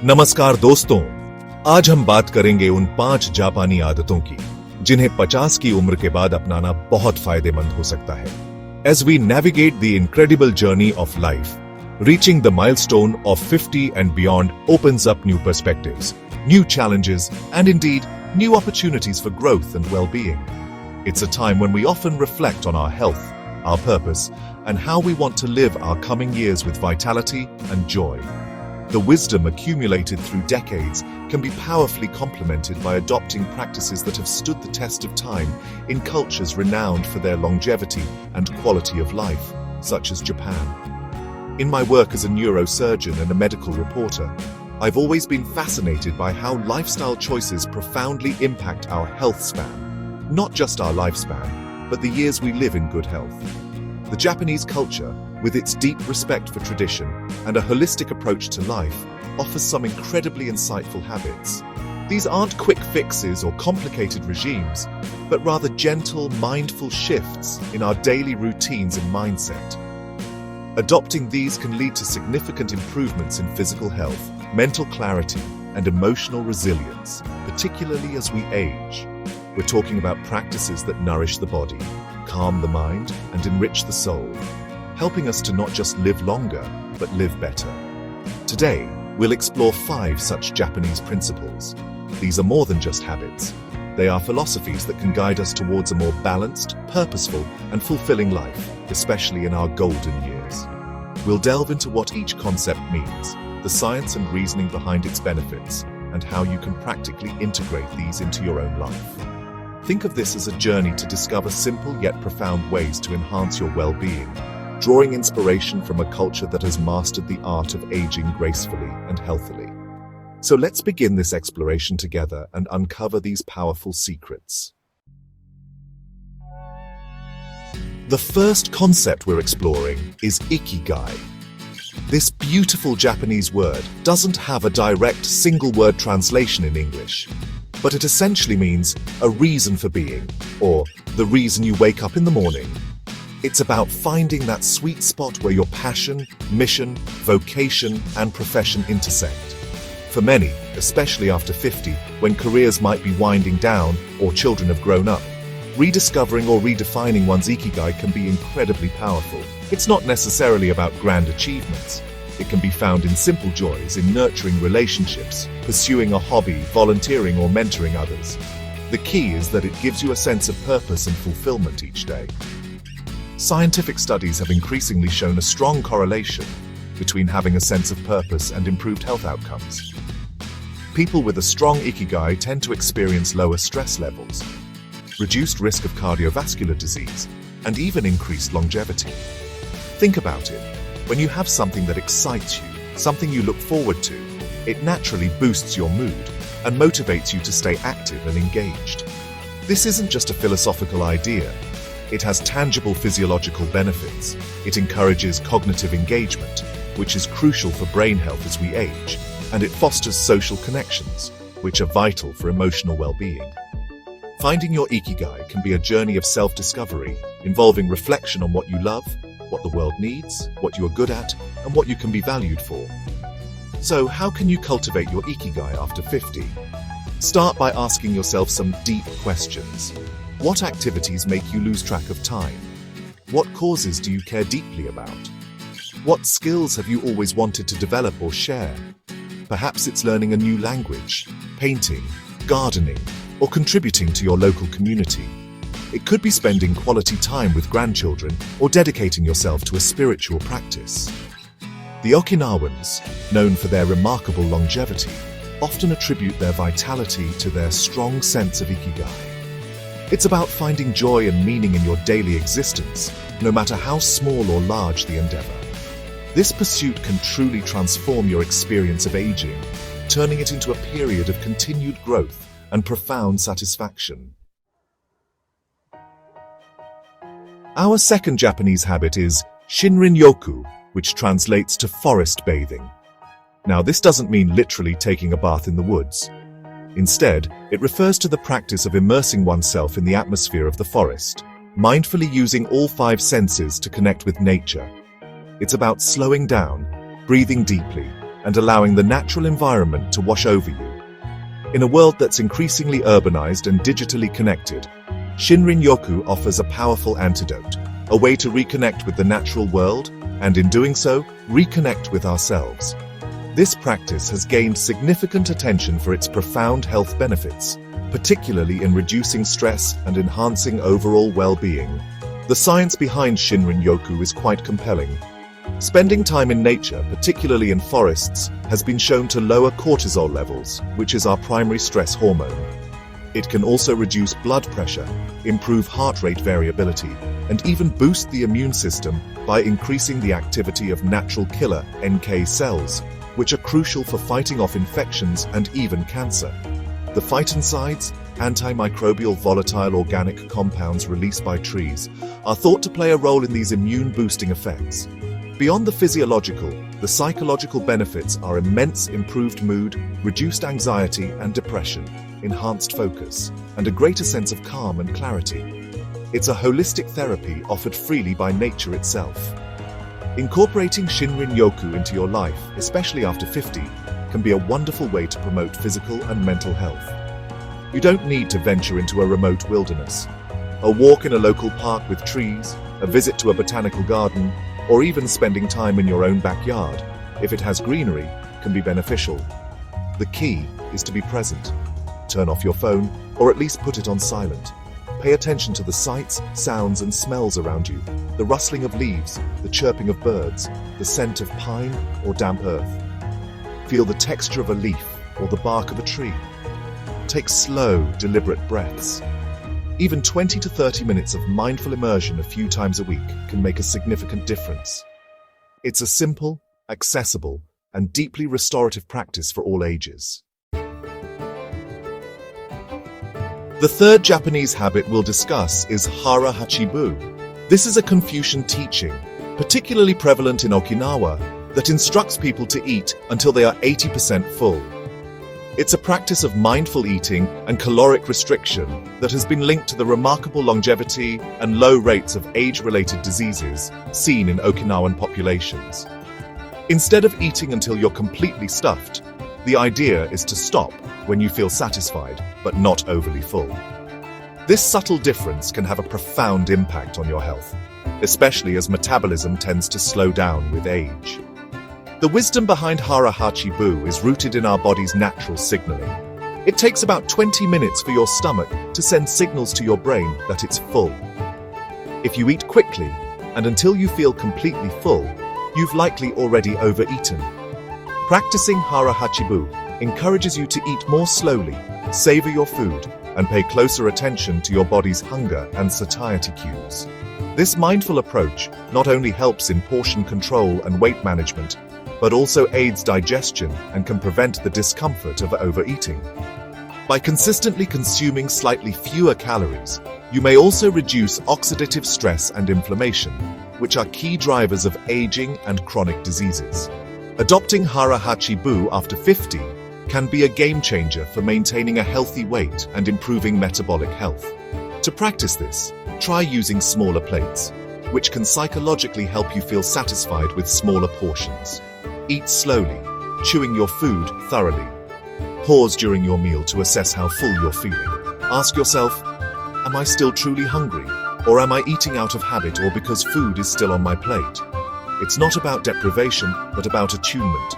नमस्कार दोस्तों, आज हम बात करेंगे उन 5 जापानी आदतों की जिन्हें 50 की उम्र के बाद अपनाना बहुत फायदेमंद हो सकता है। As we navigate the incredible journey of life, reaching the milestone of 50 and beyond opens up new perspectives, new challenges, and indeed, new opportunities for growth and well-being. It's a time when we often reflect on our health, our purpose, and how we want to live our coming years with vitality and joy. The wisdom accumulated through decades can be powerfully complemented by adopting practices that have stood the test of time in cultures renowned for their longevity and quality of life, such as Japan. In my work as a neurosurgeon and a medical reporter, I've always been fascinated by how lifestyle choices profoundly impact our health span. Not just our lifespan, but the years we live in good health. The Japanese culture, with its deep respect for tradition and a holistic approach to life, offers some incredibly insightful habits. These aren't quick fixes or complicated regimes, but rather gentle, mindful shifts in our daily routines and mindset. Adopting these can lead to significant improvements in physical health, mental clarity, and emotional resilience, particularly as we age. We're talking about practices that nourish the body, calm the mind, and enrich the soul, helping us to not just live longer, but live better. Today, we'll explore 5 such Japanese principles. These are more than just habits. They are philosophies that can guide us towards a more balanced, purposeful, and fulfilling life, especially in our golden years. We'll delve into what each concept means, the science and reasoning behind its benefits, and how you can practically integrate these into your own life. Think of this as a journey to discover simple yet profound ways to enhance your well-being, drawing inspiration from a culture that has mastered the art of aging gracefully and healthily. So let's begin this exploration together and uncover these powerful secrets. The first concept we're exploring is Ikigai. This beautiful Japanese word doesn't have a direct single-word translation in English, but it essentially means a reason for being, or the reason you wake up in the morning. It's about finding that sweet spot where your passion, mission, vocation, and profession intersect. For many, especially after 50, when careers might be winding down or children have grown up, rediscovering or redefining one's Ikigai can be incredibly powerful. It's not necessarily about grand achievements. It can be found in simple joys, in nurturing relationships, pursuing a hobby, volunteering, or mentoring others. The key is that it gives you a sense of purpose and fulfillment each day. Scientific studies have increasingly shown a strong correlation between having a sense of purpose and improved health outcomes. People with a strong Ikigai tend to experience lower stress levels, reduced risk of cardiovascular disease, and even increased longevity. Think about it. When you have something that excites you, something you look forward to, it naturally boosts your mood and motivates you to stay active and engaged. This isn't just a philosophical idea. It has tangible physiological benefits. It encourages cognitive engagement, which is crucial for brain health as we age, and it fosters social connections, which are vital for emotional well-being. Finding your Ikigai can be a journey of self-discovery, involving reflection on what you love, what the world needs, what you are good at, and what you can be valued for. So, how can you cultivate your Ikigai after 50? Start by asking yourself some deep questions. What activities make you lose track of time? What causes do you care deeply about? What skills have you always wanted to develop or share? Perhaps it's learning a new language, painting, gardening, or contributing to your local community. It could be spending quality time with grandchildren or dedicating yourself to a spiritual practice. The Okinawans, known for their remarkable longevity, often attribute their vitality to their strong sense of Ikigai. It's about finding joy and meaning in your daily existence, no matter how small or large the endeavor. This pursuit can truly transform your experience of aging, turning it into a period of continued growth and profound satisfaction. Our second Japanese habit is Shinrin-yoku, which translates to forest bathing. Now, this doesn't mean literally taking a bath in the woods. Instead, it refers to the practice of immersing oneself in the atmosphere of the forest, mindfully using all 5 senses to connect with nature. It's about slowing down, breathing deeply, and allowing the natural environment to wash over you. In a world that's increasingly urbanized and digitally connected, Shinrin-yoku offers a powerful antidote, a way to reconnect with the natural world, and in doing so, reconnect with ourselves. This practice has gained significant attention for its profound health benefits, particularly in reducing stress and enhancing overall well-being. The science behind Shinrin-yoku is quite compelling. Spending time in nature, particularly in forests, has been shown to lower cortisol levels, which is our primary stress hormone. It can also reduce blood pressure, improve heart rate variability, and even boost the immune system by increasing the activity of natural killer NK cells, which are crucial for fighting off infections and even cancer. The phytoncides, antimicrobial volatile organic compounds released by trees, are thought to play a role in these immune-boosting effects. Beyond the physiological, the psychological benefits are immense: improved mood, reduced anxiety and depression, enhanced focus, and a greater sense of calm and clarity. It's a holistic therapy offered freely by nature itself. Incorporating Shinrin-yoku into your life, especially after 50, can be a wonderful way to promote physical and mental health. You don't need to venture into a remote wilderness. A walk in a local park with trees, a visit to a botanical garden, or even spending time in your own backyard, if it has greenery, can be beneficial. The key is to be present. Turn off your phone, or at least put it on silent. Pay attention to the sights, sounds, and smells around you, the rustling of leaves, the chirping of birds, the scent of pine or damp earth. Feel the texture of a leaf or the bark of a tree. Take slow, deliberate breaths. Even 20 to 30 minutes of mindful immersion a few times a week can make a significant difference. It's a simple, accessible, and deeply restorative practice for all ages. The third Japanese habit we'll discuss is Hara Hachibu. This is a Confucian teaching, particularly prevalent in Okinawa, that instructs people to eat until they are 80% full. It's a practice of mindful eating and caloric restriction that has been linked to the remarkable longevity and low rates of age-related diseases seen in Okinawan populations. Instead of eating until you're completely stuffed, the idea is to stop when you feel satisfied but not overly full. This subtle difference can have a profound impact on your health, especially as metabolism tends to slow down with age. The wisdom behind Hara Hachibu is rooted in our body's natural signaling. It takes about 20 minutes for your stomach to send signals to your brain that it's full. If you eat quickly and until you feel completely full, you've likely already overeaten. Practicing Hara Hachibu encourages you to eat more slowly, savor your food, and pay closer attention to your body's hunger and satiety cues. This mindful approach not only helps in portion control and weight management, but also aids digestion and can prevent the discomfort of overeating. By consistently consuming slightly fewer calories, you may also reduce oxidative stress and inflammation, which are key drivers of aging and chronic diseases. Adopting Hara Hachibu after 50 can be a game changer for maintaining a healthy weight and improving metabolic health. To practice this, try using smaller plates, which can psychologically help you feel satisfied with smaller portions. Eat slowly, chewing your food thoroughly. Pause during your meal to assess how full you're feeling. Ask yourself, am I still truly hungry? Or am I eating out of habit or because food is still on my plate? It's not about deprivation, but about attunement.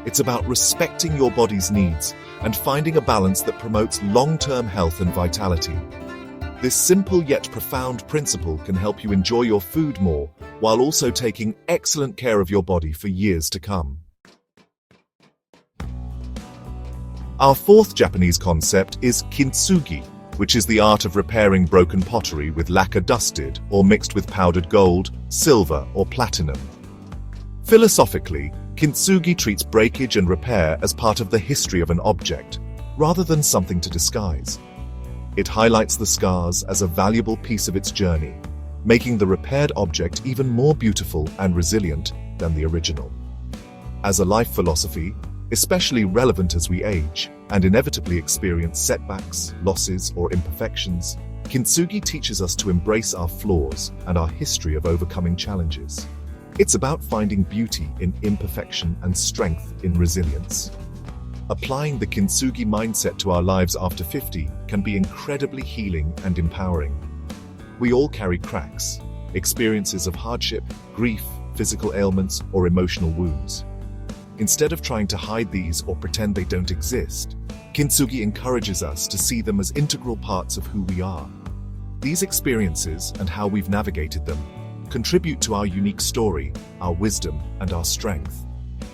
It's about respecting your body's needs and finding a balance that promotes long-term health and vitality. This simple yet profound principle can help you enjoy your food more, while also taking excellent care of your body for years to come. Our fourth Japanese concept is Kintsugi, which is the art of repairing broken pottery with lacquer dusted or mixed with powdered gold, silver, or platinum. Philosophically, Kintsugi treats breakage and repair as part of the history of an object, rather than something to disguise. It highlights the scars as a valuable piece of its journey, making the repaired object even more beautiful and resilient than the original. As a life philosophy, especially relevant as we age and inevitably experience setbacks, losses, or imperfections, Kintsugi teaches us to embrace our flaws and our history of overcoming challenges. It's about finding beauty in imperfection and strength in resilience. Applying the Kintsugi mindset to our lives after 50 can be incredibly healing and empowering. We all carry cracks, experiences of hardship, grief, physical ailments, or emotional wounds. Instead of trying to hide these or pretend they don't exist, Kintsugi encourages us to see them as integral parts of who we are. These experiences and how we've navigated them contribute to our unique story, our wisdom, and our strength.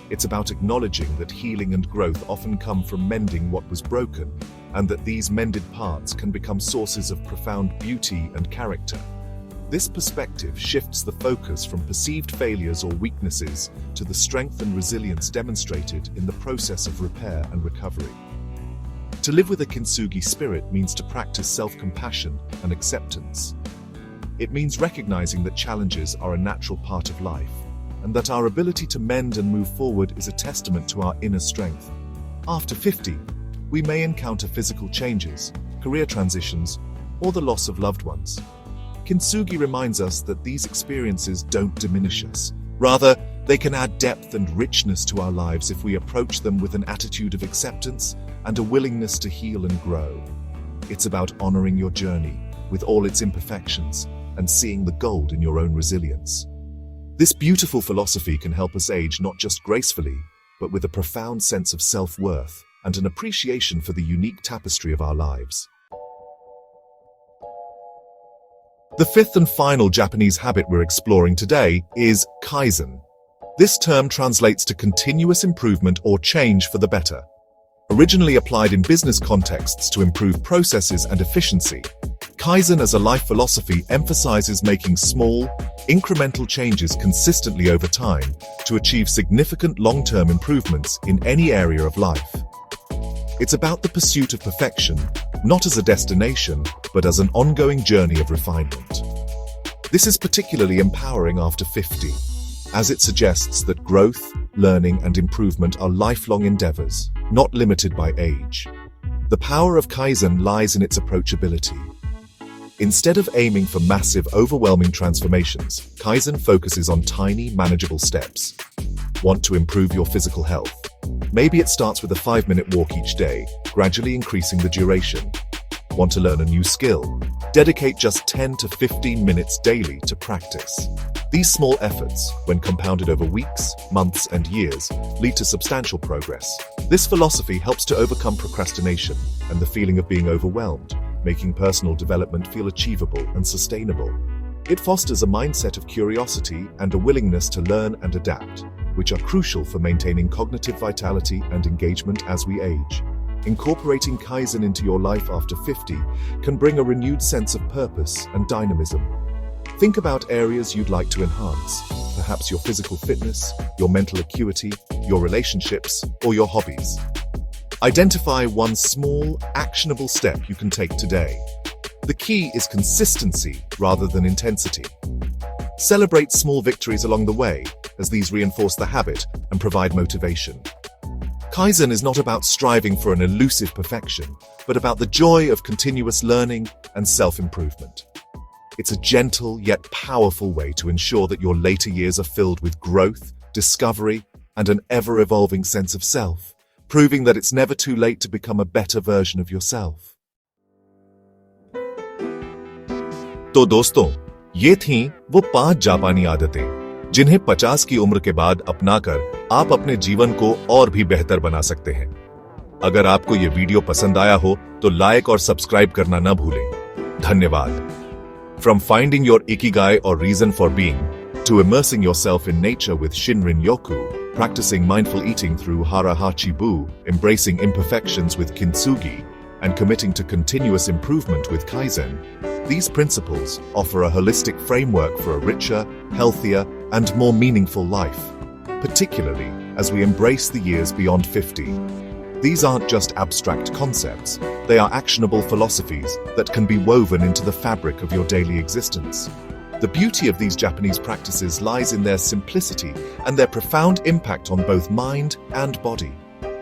It's about acknowledging that healing and growth often come from mending what was broken, and that these mended parts can become sources of profound beauty and character. This perspective shifts the focus from perceived failures or weaknesses to the strength and resilience demonstrated in the process of repair and recovery. To live with a Kintsugi spirit means to practice self-compassion and acceptance. It means recognizing that challenges are a natural part of life, and that our ability to mend and move forward is a testament to our inner strength. After 50, we may encounter physical changes, career transitions, or the loss of loved ones. Kintsugi reminds us that these experiences don't diminish us. Rather, they can add depth and richness to our lives if we approach them with an attitude of acceptance and a willingness to heal and grow. It's about honoring your journey with all its imperfections and seeing the gold in your own resilience. This beautiful philosophy can help us age not just gracefully, but with a profound sense of self-worth and an appreciation for the unique tapestry of our lives. The fifth and final Japanese habit we're exploring today is Kaizen. This term translates to continuous improvement or change for the better. Originally applied in business contexts to improve processes and efficiency, Kaizen as a life philosophy emphasizes making small, incremental changes consistently over time to achieve significant long-term improvements in any area of life. It's about the pursuit of perfection, not as a destination, but as an ongoing journey of refinement. This is particularly empowering after 50, as it suggests that growth, learning, and improvement are lifelong endeavors, not limited by age. The power of Kaizen lies in its approachability. Instead of aiming for massive, overwhelming transformations, Kaizen focuses on tiny, manageable steps. Want to improve your physical health? Maybe it starts with a 5-minute walk each day, gradually increasing the duration. Want to learn a new skill? Dedicate just 10 to 15 minutes daily to practice. These small efforts, when compounded over weeks, months, and years, lead to substantial progress. This philosophy helps to overcome procrastination and the feeling of being overwhelmed, making personal development feel achievable and sustainable. It fosters a mindset of curiosity and a willingness to learn and adapt, which are crucial for maintaining cognitive vitality and engagement as we age. Incorporating Kaizen into your life after 50 can bring a renewed sense of purpose and dynamism. Think about areas you'd like to enhance, perhaps your physical fitness, your mental acuity, your relationships, or your hobbies. Identify one small, actionable step you can take today. The key is consistency rather than intensity. Celebrate small victories along the way, as these reinforce the habit and provide motivation. Kaizen is not about striving for an elusive perfection, but about the joy of continuous learning and self-improvement. It's a gentle yet powerful way to ensure that your later years are filled with growth, discovery, and an ever-evolving sense of self, proving that it's never too late to become a better version of yourself. तो दोस्तों, ये थीं वो 5 जापानी आदतें जिन्हें 50 की उम्र के बाद अपनाकर आप अपने जीवन को और भी बेहतर बना सकते हैं। अगर आपको ये वीडियो पसंद आया हो तो लाइक और सब्सक्राइब करना न भूलें। धन्यवाद। From finding your Ikigai or reason for being, to immersing yourself in nature with Shinrin-yoku, practicing mindful eating through Hara Hachi, embracing imperfections with Kintsugi, and committing to continuous improvement with Kaizen, these principles offer a holistic framework for a richer, healthier, and more meaningful life, particularly as we embrace the years beyond 50. These aren't just abstract concepts, they are actionable philosophies that can be woven into the fabric of your daily existence. The beauty of these Japanese practices lies in their simplicity and their profound impact on both mind and body.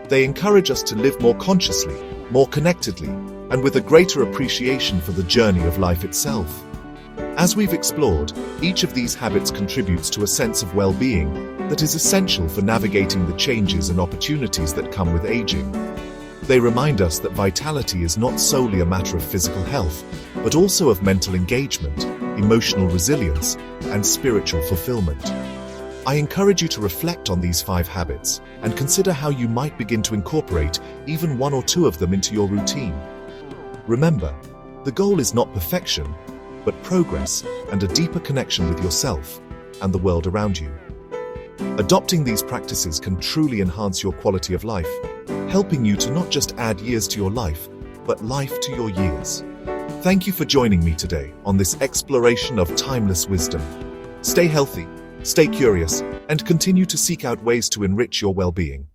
They encourage us to live more consciously, more connectedly, and with a greater appreciation for the journey of life itself. As we've explored, each of these habits contributes to a sense of well-being that is essential for navigating the changes and opportunities that come with aging. They remind us that vitality is not solely a matter of physical health, but also of mental engagement, emotional resilience, and spiritual fulfillment. I encourage you to reflect on these 5 habits and consider how you might begin to incorporate even 1 or 2 of them into your routine. Remember, the goal is not perfection, but progress and a deeper connection with yourself and the world around you. Adopting these practices can truly enhance your quality of life, helping you to not just add years to your life, but life to your years. Thank you for joining me today on this exploration of timeless wisdom. Stay healthy, stay curious, and continue to seek out ways to enrich your well-being.